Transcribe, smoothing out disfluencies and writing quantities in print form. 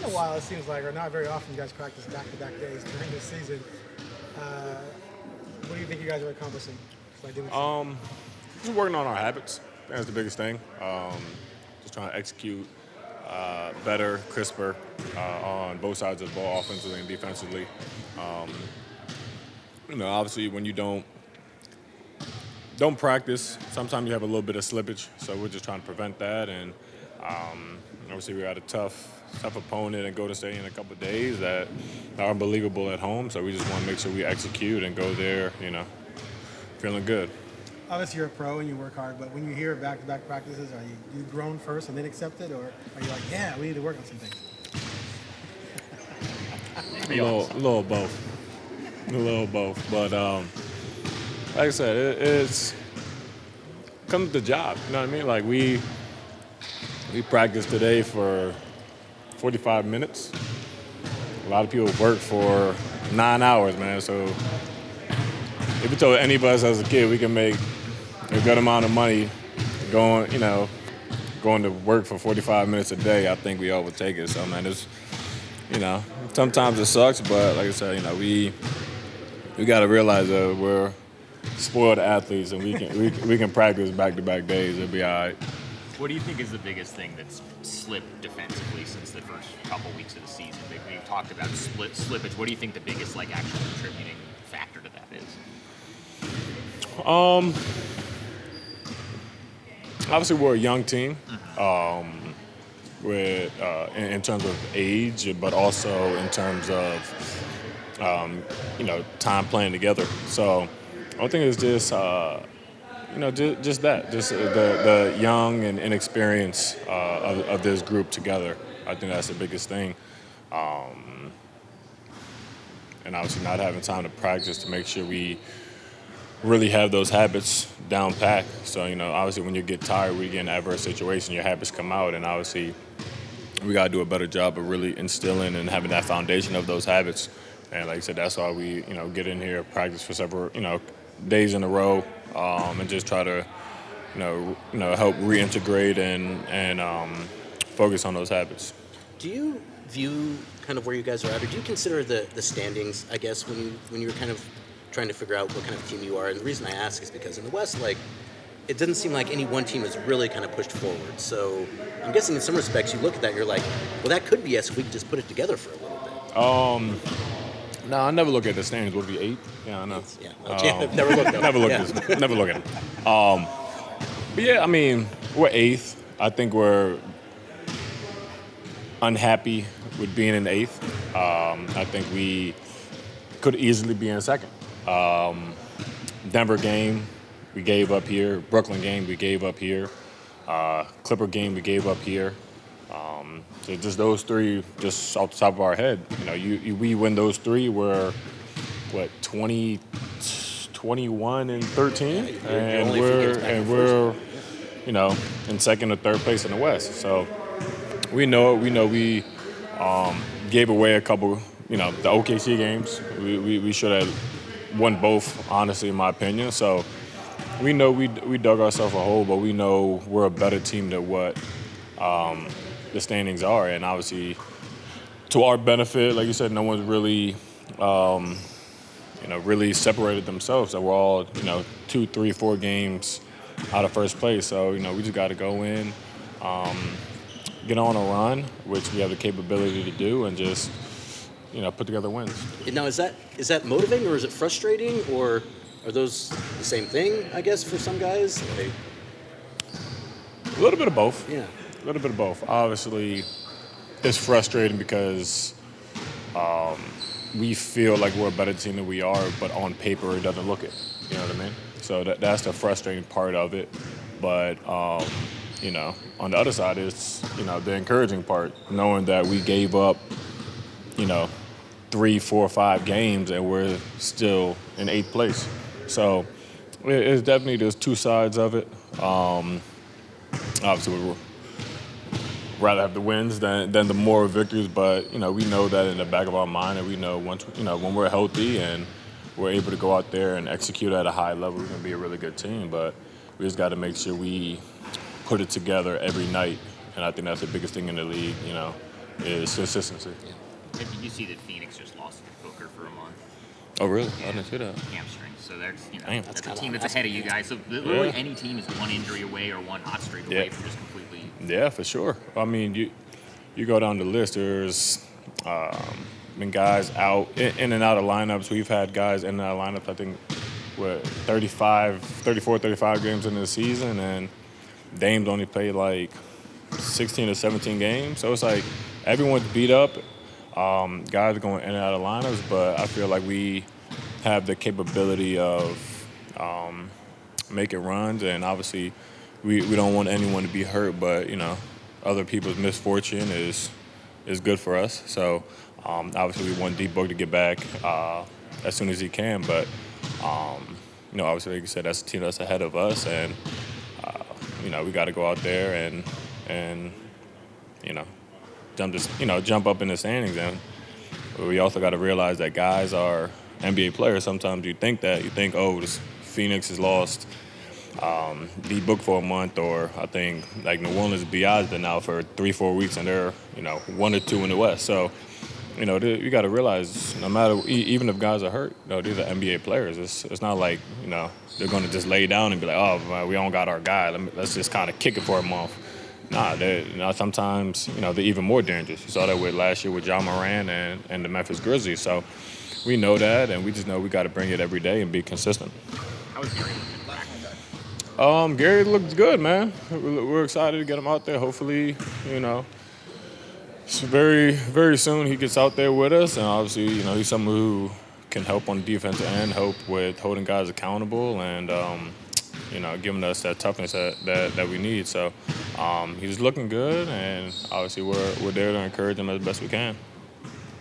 a while, it seems like, or not very often, you guys practice back-to-back days during the season. Uh, what do you think you guys are accomplishing by doing so? Just working on our habits. That's the biggest thing. Just trying to execute better, crisper on both sides of the ball, offensively and defensively. Obviously, when you don't practice, sometimes you have a little bit of slippage. So we're just trying to prevent that. And obviously, we got a tough opponent and go to State in a couple of days that are unbelievable at home. So we just want to make sure we execute and go there, feeling good. Obviously, you're a pro and you work hard, but when you hear back-to-back practices, are you grown first and then accept it, or are you like, yeah, we need to work on some things? A little both. A little both. But like I said, it's comes to the job. You know what I mean? Like we practiced today for 45 minutes. A lot of people work for 9 hours, man. So if you told any of us as a kid we can make a good amount of money going to work for 45 minutes a day, I think we all would take it. So, man, sometimes it sucks, but like I said, we got to realize that we're spoiled athletes and we can practice back-to-back days. It'll be all right. What do you think is the biggest thing that's slipped defensively since the first couple weeks of the season? We've talked about slippage. What do you think the biggest actual contributing factor to that is? Obviously, we're a young team in terms of age, but also in terms of time playing together. So I think it's just the young and inexperience of this group together. I think that's the biggest thing. And obviously not having time to practice to make sure we really have those habits down pat. So, obviously when you get tired, we get in an adverse situation, your habits come out, and obviously we got to do a better job of really instilling and having that foundation of those habits. And like I said, that's why we, get in here, practice for several, days in a row, and just try to, help reintegrate and focus on those habits. Do you view kind of where you guys are at, or do you consider the standings, I guess, when you're kind of trying to figure out what kind of team you are? And the reason I ask is because in the West, it doesn't seem like any one team has really kind of pushed forward. So I'm guessing in some respects you look at that and you're like, well, that could be us if we could just put it together for a little bit. No, I never look at the standings. Would it be 8? Yeah, I know. Yeah, never looked at it. Never look at it. But yeah, I mean, we're 8th. I think we're unhappy with being in 8th. I think we could easily be in 2nd. Denver game, we gave up here. Brooklyn game, we gave up here. Clipper game, we gave up here. So just those 3, just off the top of our head, we win those 3, we're 20, 21 and 13, and we're in 2nd or 3rd place in the West. So we gave away a couple, the OKC games. We should have won both, honestly, in my opinion. So we know we dug ourselves a hole, but we know we're a better team than what the standings are. And obviously, to our benefit, like you said, no one's really, really separated themselves. So we're all, 2, 3, 4 games out of first place. So, we just got to go in, get on a run, which we have the capability to do, and just, put together wins. Now, is that motivating, or is it frustrating, or are those the same thing, I guess, for some guys? A little bit of both. Yeah. A little bit of both. Obviously, it's frustrating because we feel like we're a better team than we are, but on paper it doesn't look it. You know what I mean? So that's the frustrating part of it. But, on the other side is, the encouraging part, knowing that we gave up, 3, 4, 5 games and we're still in 8th place. So it's definitely, there's 2 sides of it. Obviously, we'd rather have the wins than the more victories, but we know that in the back of our mind, and we know once when we're healthy and we're able to go out there and execute at a high level, we're going to be a really good team. But we just got to make sure we put it together every night, and I think that's the biggest thing in the league. is consistency. Did you see that Phoenix just lost Booker for a month? Oh, really? I didn't see that. Hamstring. So that's Damn. that's a kinda team that's awesome. ahead of you guys. So literally any team is one injury away or one hot streak away Yeah. from just completely. Yeah, for sure. I mean, you go down the list. There's been guys out in and out of lineups. We've had guys in and out of lineups. I think what 34, 35 games into the season, and Dame's only played like 16 or 17 games. So it's like everyone's beat up. Guys are going in and out of lineups, but I feel like we have the capability of making runs, and obviously we don't want anyone to be hurt, but other people's misfortune is good for us. So obviously we want D-Book to get back as soon as he can, but obviously like you said, that's a team that's ahead of us, and we got to go out there and jump up in the standings, and we also got to realize that guys are NBA players. Sometimes you think, oh, this Phoenix has lost D-Book for a month, or I think like New Orleans BI's been out for 3-4 weeks, and they're 1 or 2 in the West. So you got to realize no matter even if guys are hurt, these are NBA players. It's not like they're going to just lay down and be like, oh man, we don't got our guy. Let's just kind of kick it for a month. Nah, sometimes they're even more dangerous. You saw that with last year with John Moran and the Memphis Grizzlies. So we know that, and we just know we got to bring it every day and be consistent. How is Gary looking back? Gary looks good, man. We're excited to get him out there. Hopefully, so very, very soon he gets out there with us, and obviously, he's someone who can help on the defensive end, help with holding guys accountable, and giving us that toughness that we need. So he's looking good, and obviously we're there to encourage him as best we can.